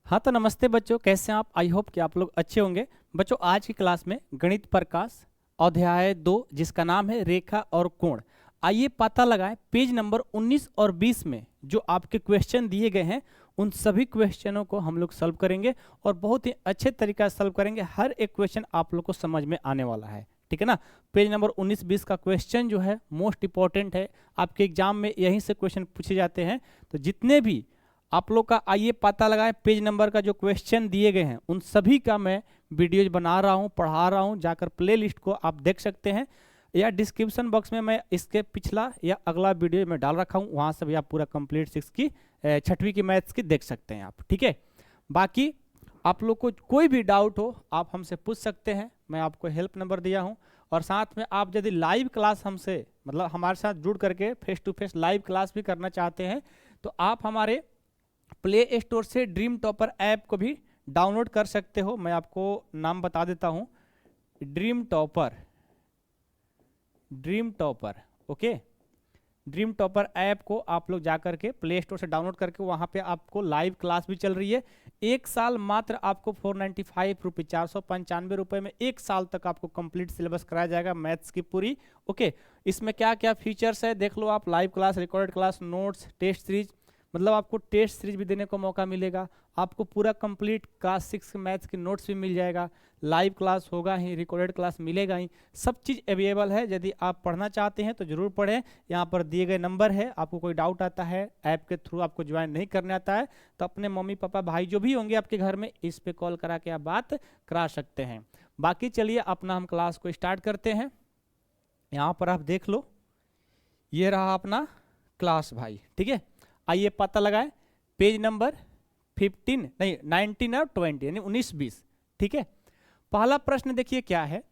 हाँ तो नमस्ते बच्चों, कैसे हैं आप। आई होप कि आप लोग अच्छे होंगे। बच्चों आज की क्लास में गणित प्रकाश अध्याय 2 जिसका नाम है रेखा और कोण। आइए पता लगाएं पेज नंबर 19 और 20 में जो आपके क्वेश्चन दिए गए हैं उन सभी क्वेश्चनों को हम लोग सॉल्व करेंगे और बहुत ही अच्छे तरीका से सॉल्व करेंगे। हर एक क्वेश्चन आप लोग को समझ में आने वाला है, ठीक है ना। पेज नंबर 19-20 का क्वेश्चन जो है मोस्ट इंपॉर्टेंट है, आपके एग्जाम में यहीं से क्वेश्चन पूछे जाते हैं। तो जितने भी आप लोग का आइए पता लगाएं पेज नंबर का जो क्वेश्चन दिए गए हैं उन सभी का मैं वीडियोज बना रहा हूं, पढ़ा रहा हूं। जाकर प्ले लिस्ट को आप देख सकते हैं या डिस्क्रिप्शन बॉक्स में मैं इसके पिछला या अगला वीडियो में डाल रखा हूं, वहां से भी आप पूरा कंप्लीट 6वीं की मैथ्स की देख सकते हैं आप, ठीक है। बाकी आप लोग को कोई भी डाउट हो आप हमसे पूछ सकते हैं, मैं आपको हेल्प नंबर दिया हूँ। और साथ में आप यदि लाइव क्लास हमसे मतलब हमारे साथ जुड़ करके face to face live class भी करना चाहते हैं तो आप हमारे प्ले स्टोर से ड्रीम टॉपर ऐप को भी डाउनलोड कर सकते हो। मैं आपको नाम बता देता हूं, dream topper, okay. Dream topper app को आप लोग जाकर के प्ले स्टोर से डाउनलोड करके वहां पे आपको लाइव क्लास भी चल रही है। एक साल मात्र आपको 495 रुपये 495 रुपये में एक साल तक आपको कंप्लीट सिलेबस कराया जाएगा मैथ्स की पूरी, ओके। इसमें क्या क्या फीचर्स है देख लो आप, live class, recorded class, notes, test series, मतलब आपको टेस्ट सीरीज भी देने को मौका मिलेगा। आपको पूरा कंप्लीट क्लास 6 मैथ्स की नोट्स भी मिल जाएगा, लाइव क्लास होगा ही, रिकॉर्डेड क्लास मिलेगा ही, सब चीज़ अवेलेबल है। यदि आप पढ़ना चाहते हैं तो जरूर पढ़ें। यहाँ पर दिए गए नंबर है, आपको कोई डाउट आता है ऐप के थ्रू आपको ज्वाइन नहीं करने आता है तो अपने मम्मी पापा भाई जो भी होंगे आपके घर में इस पे कॉल करा के आप बात करा सकते हैं। बाकी चलिए अपना हम क्लास को स्टार्ट करते हैं। यहाँ पर आप देख लो, ये रहा अपना क्लास भाई, ठीक है। आइए पता लगाए पेज नंबर 19 और 20 यानी 19-20, ठीक है। पहला प्रश्न देखिए क्या है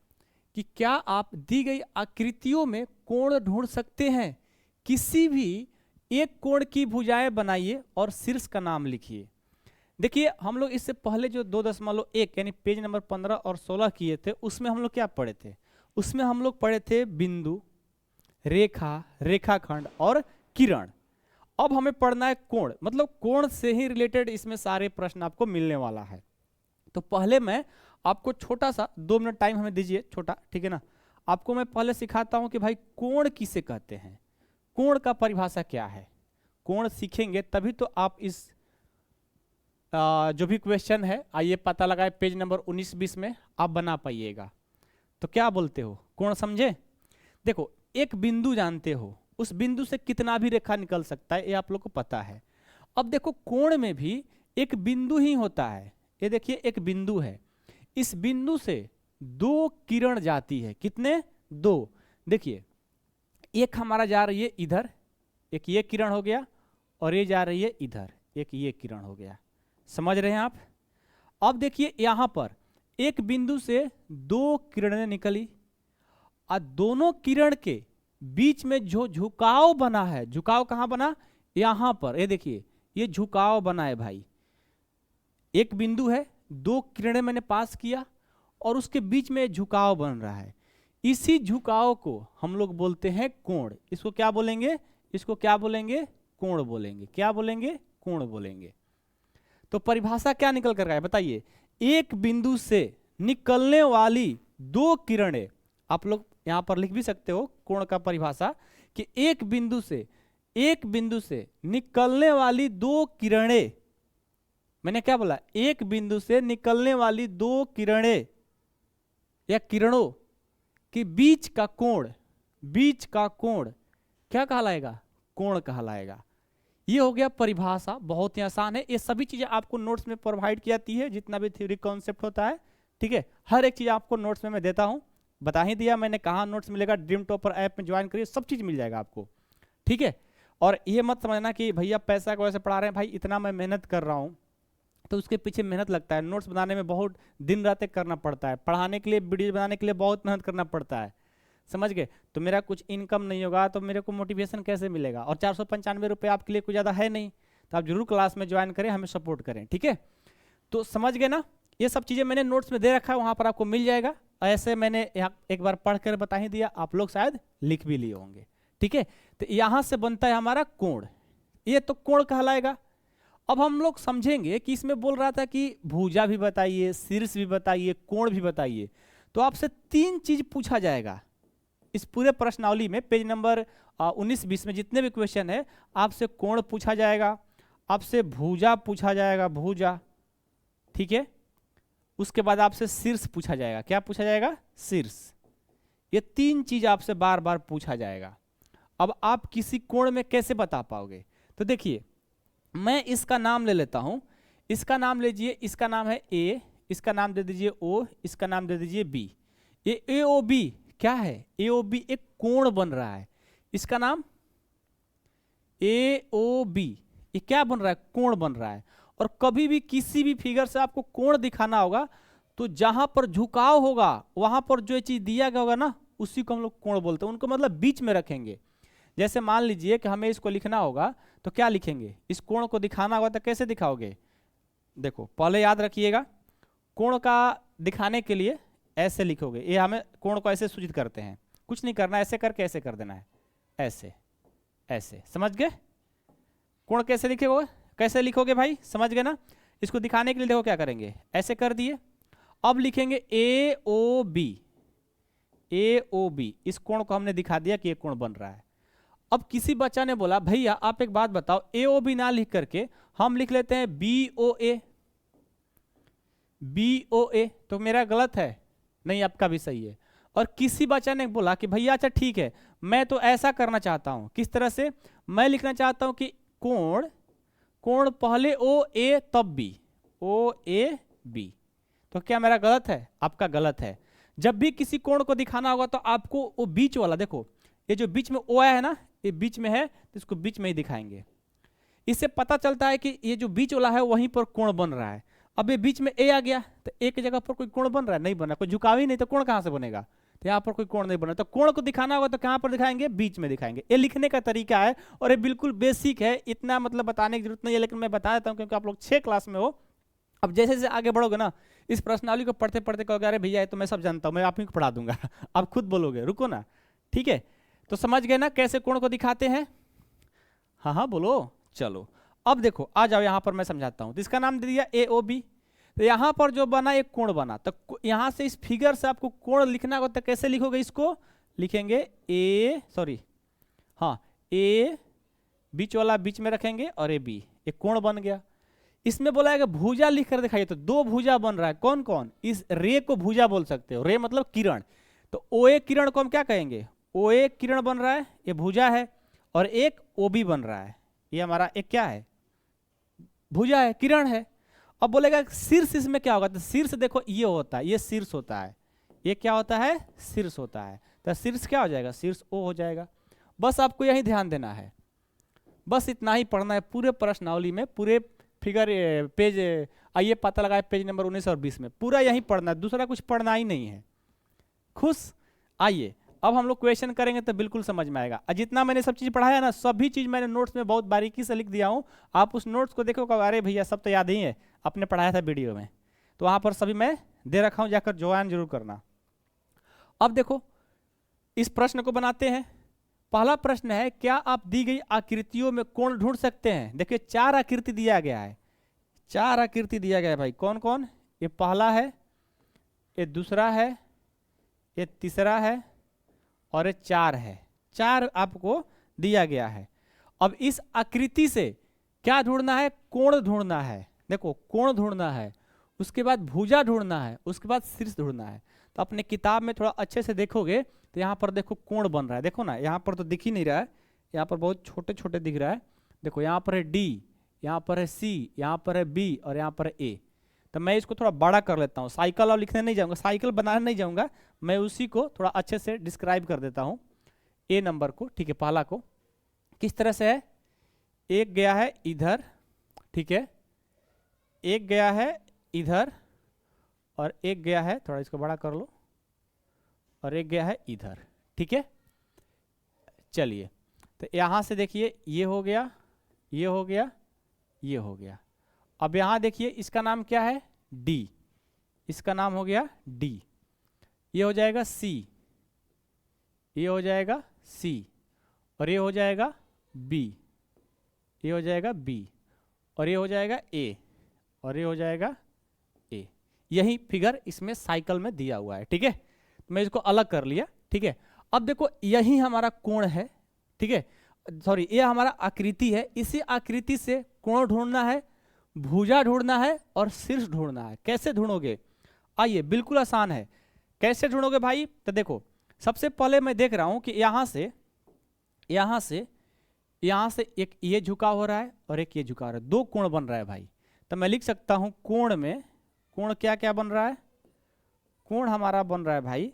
कि क्या आप दी गई आकृतियों में कोण ढूंढ सकते हैं। किसी भी एक कोण की भुजाएं बनाइए और शीर्ष का नाम लिखिए। देखिए हम लोग इससे पहले जो 2.1 यानी पेज नंबर 15 और 16 किए थे उसमें हम लोग क्या पढ़े थे, उसमें हम लोग पढ़े थे बिंदु, रेखा, रेखाखंड और किरण। अब हमें पढ़ना है कोण, मतलब कोण से ही रिलेटेड इसमें सारे प्रश्न आपको मिलने वाला है। तो पहले मैं आपको छोटा सा 2 मिनट टाइम हमें दीजिए, छोटा, ठीक है ना। आपको मैं पहले सिखाता हूं कि भाई कोण किसे कहते हैं, कोण का परिभाषा क्या है। कोण सीखेंगे तभी तो आप इस जो भी क्वेश्चन है आइए पता लगाए पेज नंबर 19-20 में आप बना पाइएगा। तो क्या बोलते हो, कोण समझे। देखो एक बिंदु जानते हो, उस बिंदु से कितना भी रेखा निकल सकता है ये आप लोग को पता है। अब देखो कोण में भी एक बिंदु ही होता है। ये देखिए एक बिंदु है, इस बिंदु से 2 किरण जाती है, कितने, 2। देखिए एक हमारा जा रही है इधर, एक ये किरण हो गया, और ये जा रही है इधर, एक ये किरण हो गया, समझ रहे हैं आप। अब देखिए यहां पर एक बिंदु से 2 किरणें निकली और दोनों किरण के बीच में जो झुकाव बना है, झुकाव कहां बना, यहां पर, ये देखिए ये झुकाव बना है भाई। एक बिंदु है, 2 किरणें मैंने पास किया और उसके बीच में झुकाव बन रहा है। इसी झुकाव को हम लोग बोलते हैं कोण। इसको क्या बोलेंगे, इसको क्या बोलेंगे, कोण बोलेंगे। क्या बोलेंगे, कोण बोलेंगे। तो परिभाषा क्या निकल कर रहा है बताइए, एक बिंदु से निकलने वाली 2 किरणें, आप लोग यहां पर लिख भी सकते हो कोण का परिभाषा कि एक बिंदु से निकलने वाली 2 किरणें, मैंने क्या बोला, एक बिंदु से निकलने वाली 2 किरणें या किरणों के बीच का कोण क्या कहलाएगा, कोण कहलाएगा। ये हो गया परिभाषा, बहुत ही आसान है। ये सभी चीजें आपको नोट्स में प्रोवाइड की जाती है, जितना भी थ्योरी कॉन्सेप्ट होता है, ठीक है। हर एक चीज आपको नोट्स में मैं देता हूं, बता ही दिया मैंने कहाँ नोट्स मिलेगा, ड्रीम टॉपर ऐप में ज्वाइन करिए, सब चीज मिल जाएगा आपको, ठीक है। और ये मत समझना कि भैया पैसा की वजह से पढ़ा रहे हैं, भाई इतना मैं मेहनत कर रहा हूँ तो उसके पीछे मेहनत लगता है। नोट्स बनाने में बहुत दिन रातें करना पड़ता है, पढ़ाने के लिए, वीडियो बनाने के लिए बहुत मेहनत करना पड़ता है, समझ गए। तो मेरा कुछ इनकम नहीं होगा तो मेरे को मोटिवेशन कैसे मिलेगा, और 495 रुपये आपके लिए कुछ ज़्यादा है नहीं, तो आप जरूर क्लास में ज्वाइन करें, हमें सपोर्ट करें, ठीक है। तो समझ गए ना, ये सब चीज़ें मैंने नोट्स में दे रखा है, वहाँ पर आपको मिल जाएगा। ऐसे मैंने यहाँ एक बार पढ़ कर बता ही दिया, आप लोग शायद लिख भी लिए होंगे, ठीक है। तो यहाँ से बनता है हमारा कोण, ये तो कोण कहलाएगा। अब हम लोग समझेंगे कि इसमें बोल रहा था कि भुजा भी बताइए, शीर्ष भी बताइए, कोण भी बताइए। तो आपसे 3 चीज पूछा जाएगा इस पूरे प्रश्नावली में। पेज नंबर 19-20 में जितने भी क्वेश्चन है, आपसे कोण पूछा जाएगा, आपसे भुजा पूछा जाएगा, भुजा, ठीक है। उसके बाद आपसे शीर्ष पूछा जाएगा। क्या पूछा जाएगा? शीर्ष। ये 3 चीज आपसे बार बार पूछा जाएगा। अब आप किसी कोण में कैसे बता पाओगे? तो देखिए, मैं इसका नाम ले लेता हूं। इसका नाम लीजिए, इसका नाम है ए, इसका नाम दे दीजिए ओ, इसका नाम दे दीजिए बी। ये ए ओ बी क्या है? ए ओ बी एक कोण बन रहा है। इसका नाम ए ओ बी, ये क्या बन रहा है? कोण बन रहा है। और कभी भी किसी भी फिगर से आपको कोण दिखाना होगा तो जहां पर झुकाव होगा वहां पर जो चीज दिया गया होगा ना, उसी को हम लोग कोण बोलते हैं। उनको मतलब बीच में रखेंगे। जैसे मान लीजिए कि हमें इसको लिखना होगा तो क्या लिखेंगे? इस कोण को दिखाना होगा तो कैसे दिखाओगे? देखो, पहले याद रखिएगा, कोण का दिखाने के लिए ऐसे लिखोगे। ये हमें कोण को ऐसे सूचित करते हैं। कुछ नहीं करना, ऐसे करके ऐसे कर देना है, ऐसे ऐसे। समझ गए? कोण कैसे लिखोगे? कैसे लिखोगे भाई? समझ गए ना? इसको दिखाने के लिए देखो क्या करेंगे, ऐसे कर दिए। अब लिखेंगे ए ओ बी। ए ओ बी, इस कोण को हमने दिखा दिया कि ये कोण बन रहा है। अब किसी बच्चा ने बोला, भैया आप एक बात बताओ, ए ओ बी ना लिख करके हम लिख लेते हैं बी ओ ए। बी ओ ए तो मेरा गलत है? नहीं, आपका भी सही है। और किसी बच्चा ने बोला कि भैया अच्छा ठीक है, मैं तो ऐसा करना चाहता हूं। किस तरह से? मैं लिखना चाहता हूं कि कोण, कोण पहले ओ ए तब बी, ओ ए बी। तो क्या मेरा गलत है? आपका गलत है। जब भी किसी कोण को दिखाना होगा तो आपको वो बीच वाला, देखो ये जो बीच में ओ आया है ना, ये बीच में है तो इसको बीच में ही दिखाएंगे। इससे पता चलता है कि ये जो बीच वाला है वहीं पर कोण बन रहा है। अब ये बीच में ए आ गया तो एक जगह पर कोई कोण बन रहा है? नहीं बना, कोई झुकाव ही नहीं, तो कोण कहां से बनेगा? तो यहाँ पर कोई कोण नहीं बना। तो कोण को दिखाना होगा तो कहां पर दिखाएंगे? बीच में दिखाएंगे। ये लिखने का तरीका है और ये बिल्कुल बेसिक है, इतना मतलब बताने की जरूरत नहीं है, लेकिन मैं बता देता हूँ क्योंकि आप लोग 6 क्लास में हो। अब जैसे जैसे आगे बढ़ोगे ना, इस प्रश्नावली को पढ़ते पढ़ते कहोगे अरे भैया ये तो मैं सब जानता हूँ, मैं आप ही को पढ़ा दूंगा। आप खुद बोलोगे, रुको ना, ठीक है। तो समझ गए ना कैसे कोण को दिखाते हैं? हाँ हाँ बोलो। चलो अब देखो, आ जाओ यहाँ पर मैं समझाता हूँ। तो इसका नाम दे दिया ए ओ बी। तो यहाँ पर जो बना एक कोण बना, तो यहाँ से इस फिगर से आपको कोण लिखना होगा तो कैसे लिखोगे? इसको लिखेंगे ए, सॉरी हाँ, ए, बीच वाला बीच में रखेंगे और ए बी, एक कोण बन गया। इसमें बोला है कि भुजा लिख कर दिखाइए, तो 2 भुजा बन रहा है। कौन कौन? इस रे को भुजा बोल सकते हो। रे मतलब किरण। तो ओ ए किरण को हम क्या कहेंगे? ओ ए किरण बन रहा है, ये भुजा है। और एक ओ बी बन रहा है, ये हमारा एक क्या है? भुजा है, किरण है। अब बोलेगा शीर्ष, इसमें क्या होगा? तो शीर्ष देखो ये होता है, ये शीर्ष होता है। ये क्या होता है? शीर्ष होता है। तो शीर्ष क्या हो जाएगा? शीर्ष ओ हो जाएगा। बस आपको यही ध्यान देना है, बस इतना ही पढ़ना है पूरे प्रश्नावली में। पूरे फिगर पेज आइए पता लगाए, पेज नंबर 19 और 20 में पूरा यही पढ़ना है, दूसरा कुछ पढ़ना ही नहीं है। खुश? आइए अब हम लोग क्वेश्चन करेंगे तो बिल्कुल समझ में आएगा। जितना मैंने सब चीज पढ़ाया ना, सभी चीज मैंने नोट्स में बहुत बारीकी से लिख दिया हूँ। आप उस नोट्स को देखो, अरे भैया सब तो याद ही है, आपने पढ़ाया था वीडियो में, तो वहां पर सभी मैं दे रखा हूं, जाकर ज्वाइन जरूर करना। अब देखो इस प्रश्न को बनाते हैं। पहला प्रश्न है, क्या आप दी गई आकृतियों में कोण ढूंढ सकते हैं? देखिए 4 आकृति दिया गया है, 4 आकृति दिया गया है भाई। कौन कौन? ये पहला है, ये दूसरा है, ये तीसरा है और ये 4 है। 4 आपको दिया गया है। अब इस आकृति से क्या ढूंढना है? कोण ढूंढना है। देखो कोण ढूंढना है, उसके बाद भुजा ढूंढना है, उसके बाद शीर्ष ढूंढना है। तो अपने किताब में थोड़ा अच्छे से देखोगे तो यहाँ पर देखो कोण बन रहा है। देखो ना, यहाँ पर तो दिख ही नहीं रहा है, यहाँ पर बहुत छोटे छोटे दिख रहा है। देखो यहाँ पर है डी, यहाँ पर है सी, यहाँ पर है बी और यहाँ पर है ए। तो मैं इसको थोड़ा बड़ा कर लेता हूँ। साइकिल और लिखने नहीं जाऊँगा, साइकिल बनाने नहीं जाऊँगा, मैं उसी को थोड़ा अच्छे से डिस्क्राइब कर देता हूँ। ए नंबर को, ठीक है, पहला को किस तरह से है? एक गया है इधर, ठीक है, एक गया है इधर और एक गया है, थोड़ा इसको बड़ा कर लो, और एक गया है इधर, ठीक है। चलिए तो यहां से देखिए ये हो गया, ये हो गया, ये हो गया। अब यहां देखिए इसका नाम क्या है? डी, इसका नाम हो गया डी। ये हो जाएगा सी, ये हो जाएगा सी और ये हो जाएगा बी, ये हो जाएगा बी और ये हो जाएगा ए, और ये हो जाएगा ए। यही फिगर इसमें साइकिल में दिया हुआ है, ठीक है। मैं इसको अलग कर लिया, ठीक है। अब देखो यही हमारा कोण है, ठीक है, सॉरी ये हमारा आकृति है। इसी आकृति से कोण ढूंढना है, भुजा ढूंढना है और शीर्ष ढूंढना है। कैसे ढूंढोगे? आइए, बिल्कुल आसान है। कैसे ढूंढोगे भाई? तो देखो सबसे पहले मैं देख रहा हूं कि यहां से एक ये झुका हो रहा है और एक ये झुका हो रहा है, दो कोण बन रहा है भाई। तो मैं लिख सकता हूं कोण में, कोण क्या क्या बन रहा है? कोण हमारा बन रहा है भाई,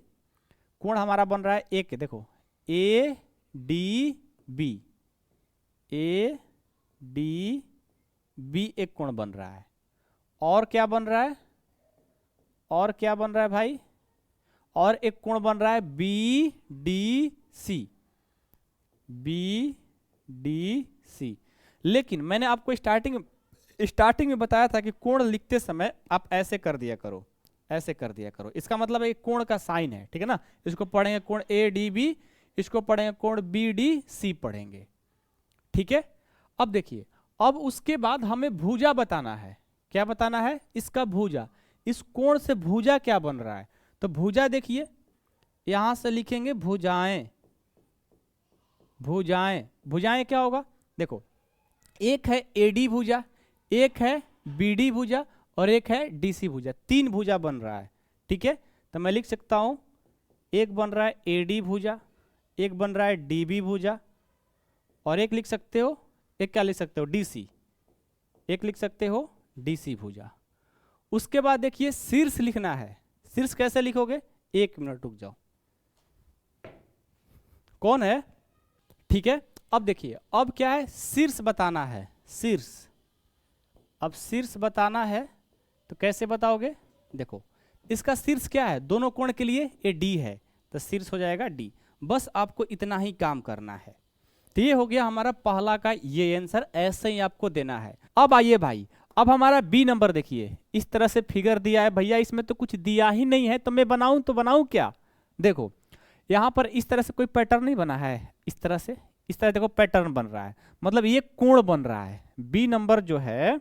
कोण हमारा बन रहा है एक, देखो A D B, A D B एक कोण बन रहा है। और क्या बन रहा है? और क्या बन रहा है भाई? और एक कोण बन रहा है B D C, B D C. लेकिन मैंने आपको स्टार्टिंग में बताया था कि कोण लिखते समय आप ऐसे कर दिया करो, ऐसे कर दिया करो। इसका मतलब एक कोण का साइन है, ठीक है ना। इसको पढ़ेंगे कोण ए डी बी, इसको पढ़ेंगे कोण बी डी सी पढ़ेंगे, ठीक है। अब देखिए, अब उसके बाद हमें भुजा बताना है। क्या बताना है? इसका भुजा। इस कोण से भुजा क्या बन रहा है? तो भुजा देखिए, यहां से लिखेंगे भुजाएं, भुजाएं। भुजाएं क्या होगा? देखो एक है एडी भुजा, एक है बीडी भुजा और एक है डीसी भुजा, तीन भुजा बन रहा है, ठीक है। तो मैं लिख सकता हूं एक बन रहा है एडी भुजा, एक बन रहा है डीबी भुजा और एक लिख सकते हो, एक क्या लिख सकते हो? डीसी, एक लिख सकते हो डीसी भुजा। उसके बाद देखिए शीर्ष लिखना है। शीर्ष कैसे लिखोगे? एक मिनट रुक जाओ, कौन है? ठीक है। अब देखिए, अब क्या है? शीर्ष बताना है, शीर्ष। अब शीर्ष बताना है तो कैसे बताओगे? देखो इसका शीर्ष क्या है? दोनों कोण के लिए ये डी है, तो शीर्ष हो जाएगा डी। बस आपको इतना ही काम करना है। तो ये हो गया हमारा पहला का ये आंसर, ऐसे ही आपको देना है। अब आइए भाई, अब हमारा बी नंबर देखिए, इस तरह से फिगर दिया है। भैया इसमें तो कुछ दिया ही नहीं है, तो मैं बनाऊं तो बनाऊं क्या? देखो यहां पर इस तरह से कोई पैटर्न नहीं बना है, इस तरह से, इस तरह देखो पैटर्न बन रहा है, मतलब ये कोण बन रहा है। बी नंबर जो है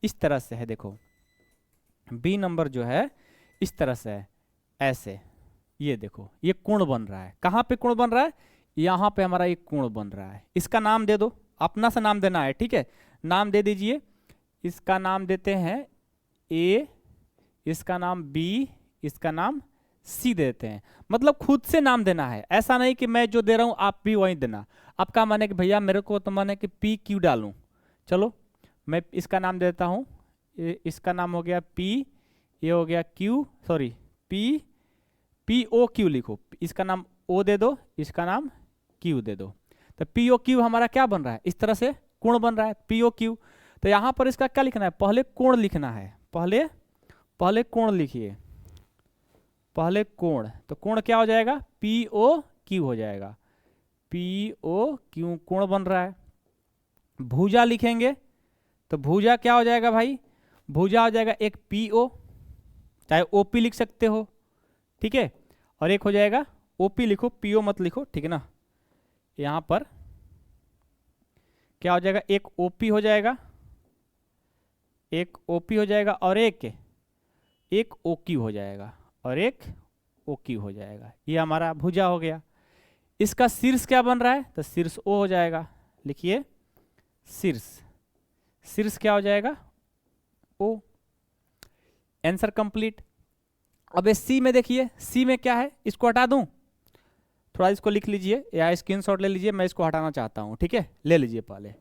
इस तरह से है, देखो बी नंबर जो है इस तरह से है, ऐसे, ये देखो ये कोण बन रहा है। कहां पे कोण बन रहा है? यहां पे हमारा एक कोण बन रहा है। इसका नाम दे दो, अपना सा नाम देना है, ठीक है। नाम दे दीजिए, इसका नाम देते हैं ए, इसका नाम बी, इसका नाम सी देते हैं। मतलब खुद से नाम देना है, ऐसा नहीं कि मैं जो दे रहा हूं आप भी वही देना। आपका मन है कि भैया मेरे को तो मन है कि पी क्यू डालूं, चलो मैं इसका नाम देता हूं, इसका नाम हो गया पी, ये हो गया Q, sorry P, P O Q लिखो, इसका नाम ओ दे दो, इसका नाम क्यू दे दो। तो पी ओ क्यू हमारा क्या बन रहा है? इस तरह से कोण बन रहा है पी ओ क्यू। तो यहां पर इसका क्या लिखना है? पहले कोण लिखना है, पहले कोण लिखिए, पहले कोण। तो कोण क्या हो जाएगा? पी ओ क्यू हो जाएगा, पी ओ क्यू कोण बन रहा है। भुजा लिखेंगे तो भुजा क्या हो जाएगा भाई? भुजा हो जाएगा एक पी ओ, चाहे ओपी लिख सकते हो, ठीक है, और एक हो जाएगा ओपी लिखो, पीओ मत लिखो, ठीक है ना। यहां पर क्या हो जाएगा? एक ओपी हो जाएगा, एक ओपी हो जाएगा और एक ओक्यू हो जाएगा, और एक ओक्यू हो जाएगा। ये हमारा भुजा हो गया। इसका शीर्ष क्या बन रहा है? तो शीर्ष ओ हो जाएगा, लिखिए शीर्ष, शीर्ष क्या हो जाएगा? ओ। Answer complete. अब इस सी में देखिए, सी में क्या है? इसको हटा दूं, थोड़ा इसको लिख लीजिए या स्क्रीनशॉट ले लीजिए, मैं इसको हटाना चाहता हूं, ठीक है, ले लीजिए पहले।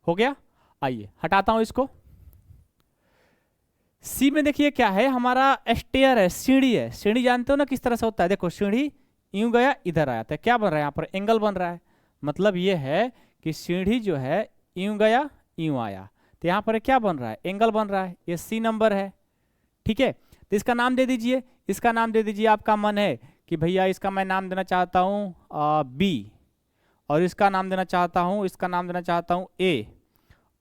हो गया, आइए हटाता हूं इसको। सी में देखिए क्या है? हमारा स्टेयर है, सीढ़ी है। सीढ़ी जानते हो ना किस तरह से होता है? देखो सीढ़ी यूं गया, इधर आया, तो क्या बन रहा है? यहाँ पर एंगल बन रहा है। मतलब ये है कि सीढ़ी जो है यूं गया, यूं आया, तो यहाँ पर क्या बन रहा है? एंगल बन रहा है। ये सी नंबर है, ठीक है। तो इसका नाम दे दीजिए, इसका नाम दे दीजिए, आपका मन है कि भैया इसका मैं नाम देना चाहता हूँ बी, और इसका नाम देना चाहता हूँ, इसका नाम देना चाहता हूँ ए,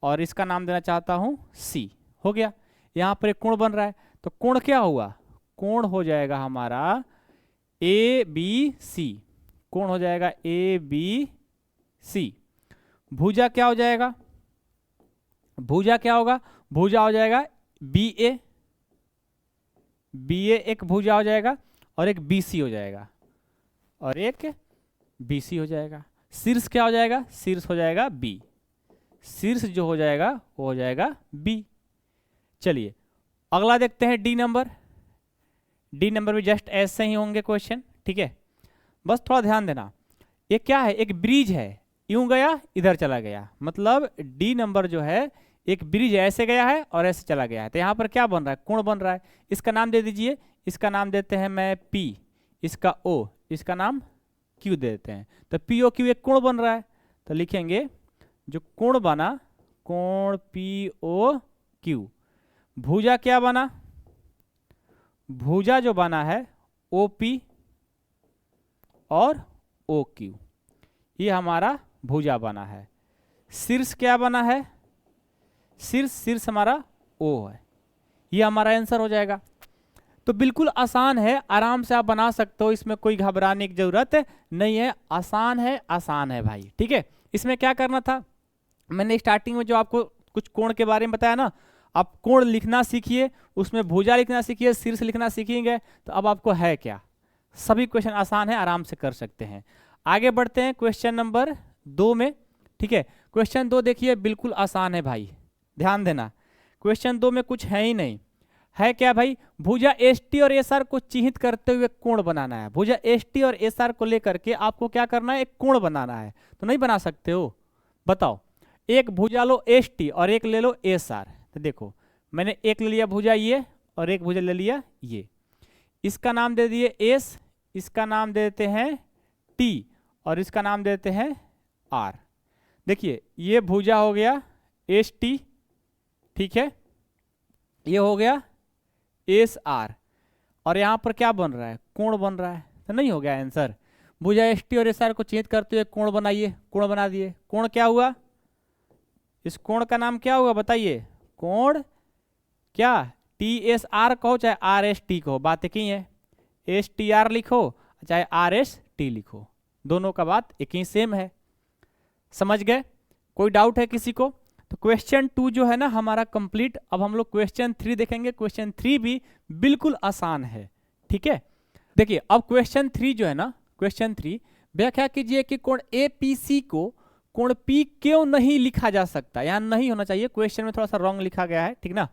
और इसका नाम देना चाहता हूँ सी। हो गया। यहाँ पर एक कोण बन रहा है, तो कोण क्या हुआ? कोण हो जाएगा हमारा ए बी सी, कोण हो जाएगा ए बी सी। भुजा क्या हो जाएगा? भुजा क्या होगा, भुजा हो जाएगा बी ए, एक भुजा हो जाएगा, और एक BC हो जाएगा, और एक BC हो जाएगा। शीर्ष क्या हो जाएगा, शीर्ष हो जाएगा B, शीर्ष जो हो जाएगा वो हो जाएगा B। चलिए अगला देखते हैं डी नंबर। डी नंबर में जस्ट ऐसे ही होंगे क्वेश्चन, ठीक है, बस थोड़ा ध्यान देना। ये क्या है, एक ब्रिज है, यूं गया इधर चला गया, मतलब डी नंबर जो है एक ब्रिज ऐसे गया है और ऐसे चला गया है, तो यहाँ पर क्या बन रहा है, कोण बन रहा है। इसका नाम दे दीजिए, इसका नाम देते हैं मैं P, इसका O, इसका नाम Q दे देते हैं। तो POQ एक कोण बन रहा है, तो लिखेंगे जो कोण बना, कोण POQ। भुजा क्या बना, भुजा जो बना है OP और OQ, ये हमारा भुजा बना है। शीर्ष क्या बना है, शीर्ष हमारा O है, ये हमारा आंसर हो जाएगा। तो बिल्कुल आसान है, आराम से आप बना सकते हो, इसमें कोई घबराने की जरूरत नहीं है, आसान है भाई, ठीक है। इसमें क्या करना था, मैंने स्टार्टिंग में जो आपको कुछ कोण के बारे में बताया ना, आप कोण लिखना सीखिए, उसमें भुजा लिखना सीखिए, शीर्ष लिखना सीखेंगे, तो अब आपको है क्या, सभी क्वेश्चन आसान है, आराम से कर सकते हैं। आगे बढ़ते हैं क्वेश्चन नंबर 2 में, ठीक है। क्वेश्चन 2 देखिए बिल्कुल आसान है भाई, ध्यान देना। क्वेश्चन 2 में कुछ है ही नहीं, है क्या भाई, भुजा ST और SR को चिन्हित करते हुए कोण बनाना है। भुजा ST और SR को लेकर के आपको क्या करना है, एक कोण बनाना है। तो नहीं बना सकते हो, बताओ। एक भुजा लो ST और एक ले लो SR, तो देखो मैंने एक ले लिया भुजा ये, और एक भुजा ले लिया ये, इसका नाम दे दिए S, इसका नाम दे देते हैं T, और इसका नाम देते हैं R। देखिए ये भुजा हो गया ST, ठीक है, ये हो गया SR, और यहाँ पर क्या बन रहा है, कोण बन रहा है, तो नहीं हो गया आंसर। भुजा ST और SR को चिन्हित करते हुए कोण बनाइए, कोण बना दिए। कोण क्या हुआ, इस कोण का नाम क्या हुआ बताइए, कोण क्या, TSR कहो चाहे RST कहो, बात एक ही है। STR लिखो चाहे RST लिखो, दोनों का बात एक ही सेम है। समझ गए, कोई डाउट है किसी को? तो क्वेश्चन 2 जो है ना हमारा कंप्लीट। अब हम लोग क्वेश्चन 3 देखेंगे। क्वेश्चन 3 भी बिल्कुल आसान है, ठीक है। देखिए अब क्वेश्चन 3 जो है ना, क्वेश्चन 3 व्याख्या कीजिए कि कोण APC को कोण P क्यों नहीं लिखा जा सकता। यहाँ नहीं होना चाहिए, क्वेश्चन में थोड़ा सा रॉन्ग लिखा गया है, ठीक ना।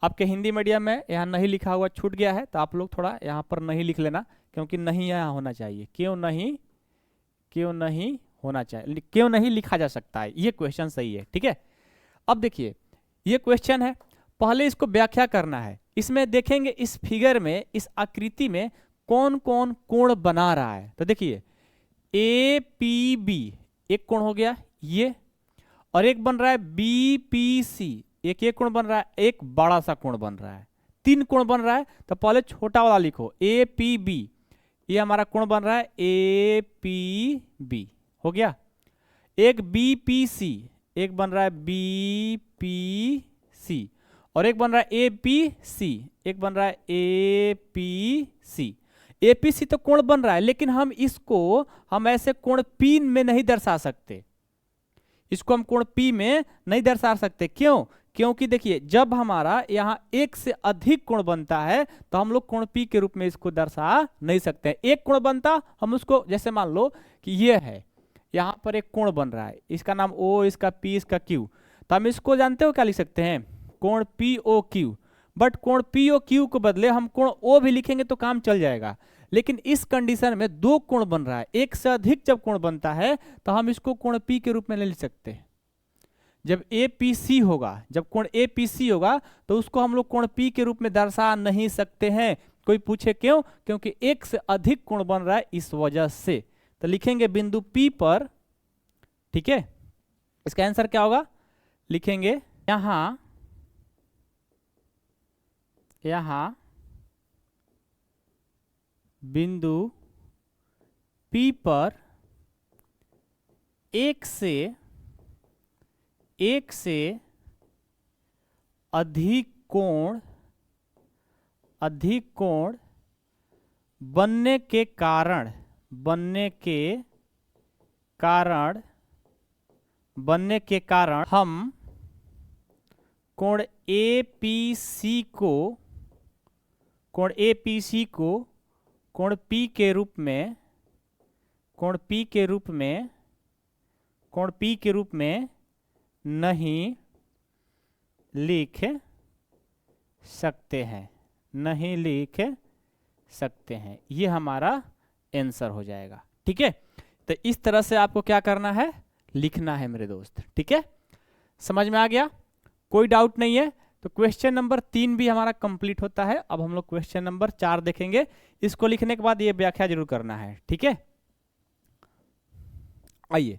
आपके हिंदी मीडियम में यहाँ नहीं लिखा हुआ छूट गया है, तो आप लोग थोड़ा यहाँ पर नहीं लिख लेना, क्योंकि नहीं यहाँ होना चाहिए। क्यों नहीं होना चाहिए, क्यों नहीं लिखा जा सकता है, ये क्वेश्चन सही है, ठीक है। अब देखिए ये क्वेश्चन है, पहले इसको व्याख्या करना है। इसमें देखेंगे इस फिगर में, इस आकृति में कौन कौन कोण बना रहा है। तो देखिए APB एक कोण हो गया ये, और एक बन रहा है BPC, एक कोण बन रहा है, एक बड़ा सा कोण बन रहा है, 3 कोण बन रहा है। तो पहले छोटा वाला लिखो APB, ये हमारा कोण बन रहा है APB हो गया। एक BPC, एक बन रहा है BPC, और एक बन रहा है APC, एक बन रहा है APC। APC तो कोण बन रहा है, लेकिन हम इसको ऐसे कोण P में नहीं दर्शा सकते, इसको हम कोण P में नहीं दर्शा सकते। क्यों? क्योंकि देखिए जब हमारा यहाँ एक से अधिक कोण बनता है तो हम लोग कोण P के रूप में इसको दर्शा नहीं सकते। एक कोण बनता, हम उसको जैसे मान लो कि ये है, यहाँ पर एक कोण बन रहा है, इसका नाम O, इसका P, इसका Q, तो हम इसको जानते हो क्या लिख सकते हैं, कोण POQ। बट कोण POQ को बदले हम कोण O भी लिखेंगे तो काम चल जाएगा। लेकिन इस कंडीशन में 2 कोण बन रहा है, एक से अधिक जब कोण बनता है तो हम इसको कोण P के रूप में नहीं लिख सकते। जब APC होगा, जब कोण APC होगा तो उसको हम लोग कोण P के रूप में दर्शा नहीं सकते हैं। कोई पूछे क्यों? क्योंकि एक से अधिक कोण बन रहा है, इस वजह से। तो लिखेंगे बिंदु P पर, ठीक है। इसका आंसर क्या होगा, लिखेंगे यहां बिंदु P पर एक से अधिक कोण बनने के कारण हम कोण APC को कोण APC को कोण P के रूप में कोण P के रूप में कोण P के रूप में नहीं लिख सकते हैं, नहीं लिख सकते हैं। ये हमारा आंसर हो जाएगा। ठीक है, तो इस तरह से आपको क्या करना है, लिखना है मेरे दोस्त। ठीक है, समझ में आ गया, कोई डाउट नहीं है। तो क्वेश्चन नंबर 3 भी हमारा कंप्लीट होता है। अब हम लोग क्वेश्चन नंबर 4 देखेंगे। इसको लिखने के बाद ये व्याख्या जरूर करना है। ठीक है, आइए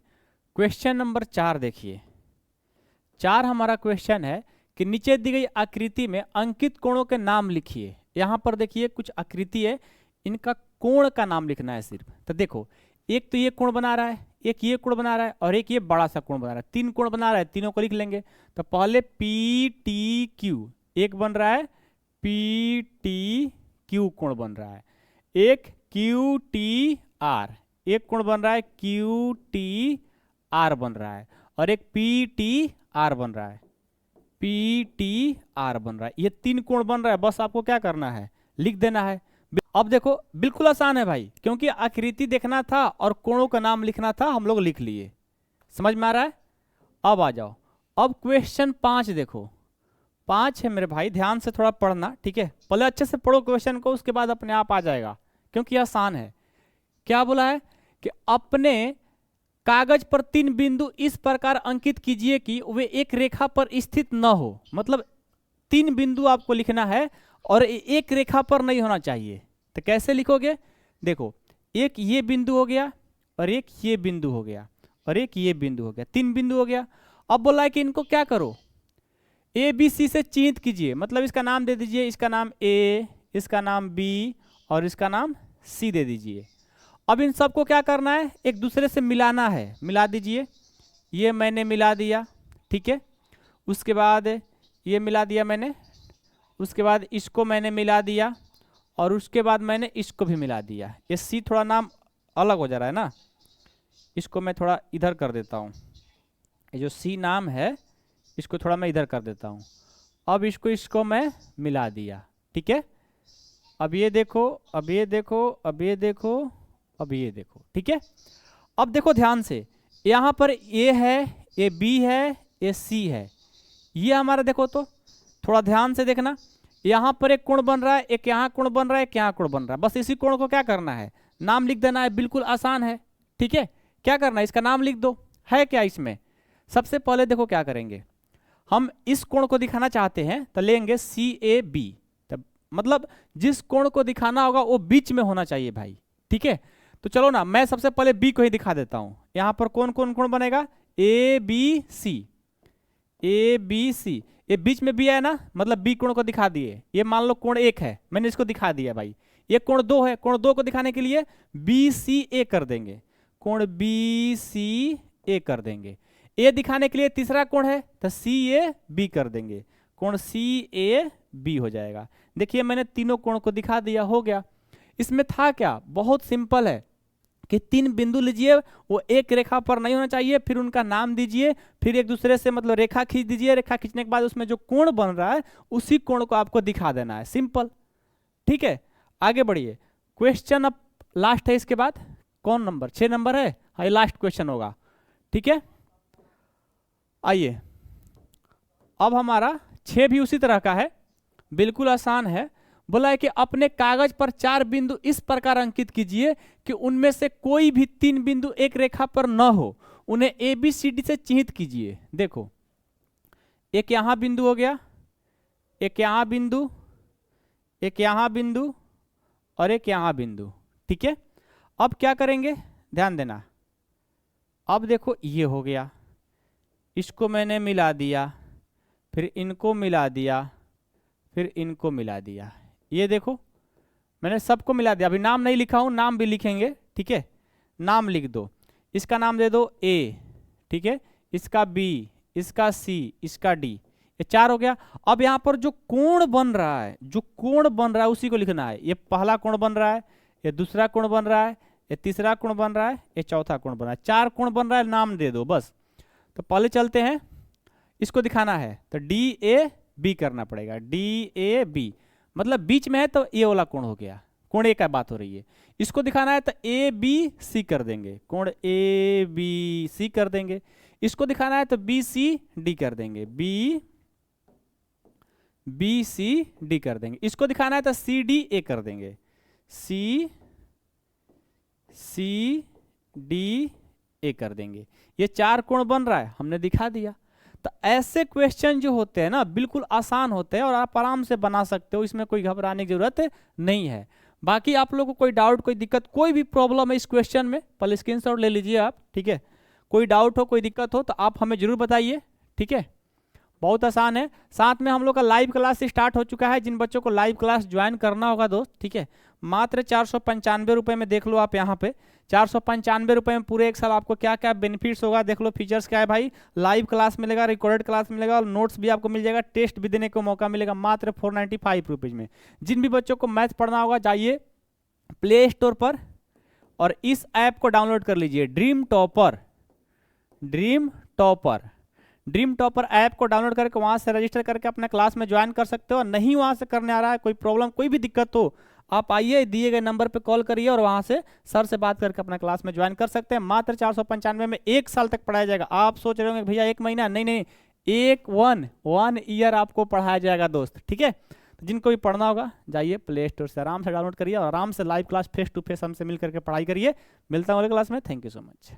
क्वेश्चन नंबर 4 देखिए। 4 हमारा क्वेश्चन है कि नीचे दी गई आकृति में अंकित कोणों के नाम लिखिए। यहां पर देखिए कुछ आकृति है, इनका कोण का नाम लिखना है सिर्फ। तो देखो, एक तो ये कोण बना रहा है, एक ये कोण बना रहा है और एक ये बड़ा सा कोण बना रहा है। 3 कोण बना रहा है, तीनों को लिख लेंगे। तो पहले PTQ एक बन रहा है, PTQ कोण बन रहा है। एक QTR एक कोण बन रहा है, QTR बन रहा है। और एक PTR बन रहा है, PTR बन रहा है। ये 3 कोण बन रहा है। बस आपको क्या करना है, लिख देना है। अब देखो बिल्कुल आसान है भाई, क्योंकि आकृति देखना था और कोणों का नाम लिखना था, हम लोग लिख लिए। समझ में आ रहा है। अब आ जाओ, अब क्वेश्चन 5 देखो। 5 है मेरे भाई, ध्यान से थोड़ा पढ़ना। ठीक है, पहले अच्छे से पढ़ो क्वेश्चन को, उसके बाद अपने आप आ जाएगा, क्योंकि आसान है। क्या बोला है कि अपने कागज पर 3 बिंदु इस प्रकार अंकित कीजिए कि वे एक रेखा पर स्थित न हो। मतलब 3 बिंदु आपको लिखना है और एक रेखा पर नहीं होना चाहिए। तो कैसे लिखोगे, देखो, एक ये बिंदु हो गया और एक ये बिंदु हो गया और एक ये बिंदु हो गया, 3 बिंदु हो गया। अब बोला है कि इनको क्या करो, ABC से चिन्हित कीजिए। मतलब इसका नाम दे दीजिए, इसका नाम A, इसका नाम B और इसका नाम C दे दीजिए। अब इन सबको क्या करना है, एक दूसरे से मिलाना है। मिला दीजिए, ये मैंने मिला दिया। ठीक है, उसके बाद ये मिला दिया मैंने, उसके बाद इसको मैंने मिला दिया और उसके बाद मैंने इसको भी मिला दिया। ये C थोड़ा नाम अलग हो जा रहा है ना, इसको मैं थोड़ा इधर कर देता हूँ। ये जो C नाम है इसको थोड़ा मैं इधर कर देता हूँ। अब इसको मैं मिला दिया। ठीक है, अब ये देखो, अब ये देखो, अब ये देखो, अब ये देखो। ठीक है, अब देखो ध्यान से, यहाँ पर A है, ये B है, ये C है। ये हमारा देखो, तो थोड़ा ध्यान से देखना, यहाँ पर एक कोण बन रहा है, एक यहाँ कोण बन रहा है, एक यहाँ कोण बन रहा है। बस इसी कोण को क्या करना है, नाम लिख देना है। बिल्कुल आसान है। ठीक है, क्या करना है, इसका नाम लिख दो। है क्या इसमें, सबसे पहले देखो क्या करेंगे, हम इस कोण को दिखाना चाहते हैं तो लेंगे CAB। मतलब जिस कोण को दिखाना होगा वो बीच में होना चाहिए भाई। ठीक है, तो चलो ना, मैं सबसे पहले B को ही दिखा देता हूं। यहां पर कौन कौन कोण बनेगा, ABC, ABC। ये बीच में B है ना, मतलब B कोण को दिखा दिए। ये मान लो कोण 1 है, मैंने इसको दिखा दिया भाई। ये कोण 2 है, कोण 2 को दिखाने के लिए BCA कर देंगे, कोण BCA कर देंगे। ए दिखाने के लिए तीसरा कोण है तो CAB कर देंगे, कोण CAB हो जाएगा। देखिए मैंने तीनों कोण को दिखा दिया, हो गया। इसमें था क्या, बहुत सिंपल है कि 3 बिंदु लीजिए, वो एक रेखा पर नहीं होना चाहिए, फिर उनका नाम दीजिए, फिर एक दूसरे से मतलब रेखा खींच दीजिए। रेखा खींचने के बाद उसमें जो कोण बन रहा है उसी कोण को आपको दिखा देना है, सिंपल। ठीक है, आगे बढ़िए। क्वेश्चन अब लास्ट है, इसके बाद कौन नंबर, 6 नंबर है। हाँ, ये लास्ट क्वेश्चन होगा। ठीक है, आइए अब हमारा 6 भी उसी तरह का है, बिल्कुल आसान है। बोला है कि अपने कागज पर 4 बिंदु इस प्रकार अंकित कीजिए कि उनमें से कोई भी 3 बिंदु एक रेखा पर न हो, उन्हें ABCD से चिन्हित कीजिए। देखो, एक यहां बिंदु हो गया, एक यहां बिंदु, एक यहां बिंदु और एक यहां बिंदु। ठीक है, अब क्या करेंगे, ध्यान देना। अब देखो ये हो गया, इसको मैंने मिला दिया, फिर इनको मिला दिया, फिर इनको मिला दिया। ये देखो मैंने सबको मिला दिया। अभी नाम नहीं लिखा हूं, नाम भी लिखेंगे। ठीक है, नाम लिख दो। इसका नाम दे दो A, ठीक है, इसका B, इसका C, इसका D। ये 4 हो गया। अब यहाँ पर जो कोण बन रहा है, जो कोण बन रहा है उसी को लिखना है। ये पहला कोण बन रहा है, ये दूसरा कोण बन रहा है, ये तीसरा कोण बन रहा है, ये चौथा कोण बन रहा है। 4 कोण बन रहा है, नाम दे दो बस। तो पहले चलते हैं, इसको दिखाना है तो DAB करना पड़ेगा, DAB मतलब बीच में है तो ये वाला कोण हो गया, कोण ए का बात हो रही है। इसको दिखाना है तो ABC कर देंगे, कोण ABC कर देंगे। इसको दिखाना है तो BCD कर देंगे, BCD कर देंगे। इसको दिखाना है तो CDA कर देंगे, CDA कर देंगे। ये 4 कोण बन रहा है, हमने दिखा दिया। तो ऐसे क्वेश्चन जो होते हैं ना बिल्कुल आसान होते हैं और आप आराम से बना सकते हो, इसमें कोई घबराने की जरूरत नहीं है। बाकी आप लोगों को कोई डाउट, कोई दिक्कत, कोई भी प्रॉब्लम है इस क्वेश्चन में, पहले स्क्रीनशॉट ले लीजिए आप, ठीक है। कोई डाउट हो, कोई दिक्कत हो तो आप हमें जरूर बताइए, ठीक है। बहुत आसान है। साथ में हम लोग का लाइव क्लास स्टार्ट हो चुका है, जिन बच्चों को लाइव क्लास ज्वाइन करना होगा दोस्त, ठीक है, मात्र 495 रुपये में देख लो आप यहाँ पे। 495 रुपये में पूरे एक साल आपको क्या क्या बेनिफिट्स होगा देख लो। फीचर्स क्या है भाई, लाइव क्लास मिलेगा, रिकॉर्डेड क्लास मिलेगा और नोट्स भी आपको मिल जाएगा, टेस्ट भी देने को मौका मिलेगा मात्र 495 रुपीज़ में। जिन भी बच्चों को मैथ पढ़ना होगा जाइए प्ले स्टोर पर और इस ऐप को डाउनलोड कर लीजिए, ड्रीम टॉपर ऐप को डाउनलोड करके वहां से रजिस्टर करके अपने क्लास में ज्वाइन कर सकते हो। नहीं वहां से करने आ रहा है, कोई प्रॉब्लम, कोई भी दिक्कत हो, आप आइए दिए गए नंबर पे कॉल करिए और वहां से सर से बात करके अपना क्लास में ज्वाइन कर सकते हैं। मात्र 495 में 1 साल तक पढ़ाया जाएगा। आप सोच रहे होंगे भैया 1 महीना, नहीं, वन ईयर आपको पढ़ाया जाएगा दोस्त, ठीक है। तो जिनको भी पढ़ना होगा जाइए प्ले स्टोर से आराम से डाउनलोड करिए और आराम से live class face to face हमसे मिल करके पढ़ाई करिए। मिलता हूँ अगले क्लास में, थैंक यू सो मच।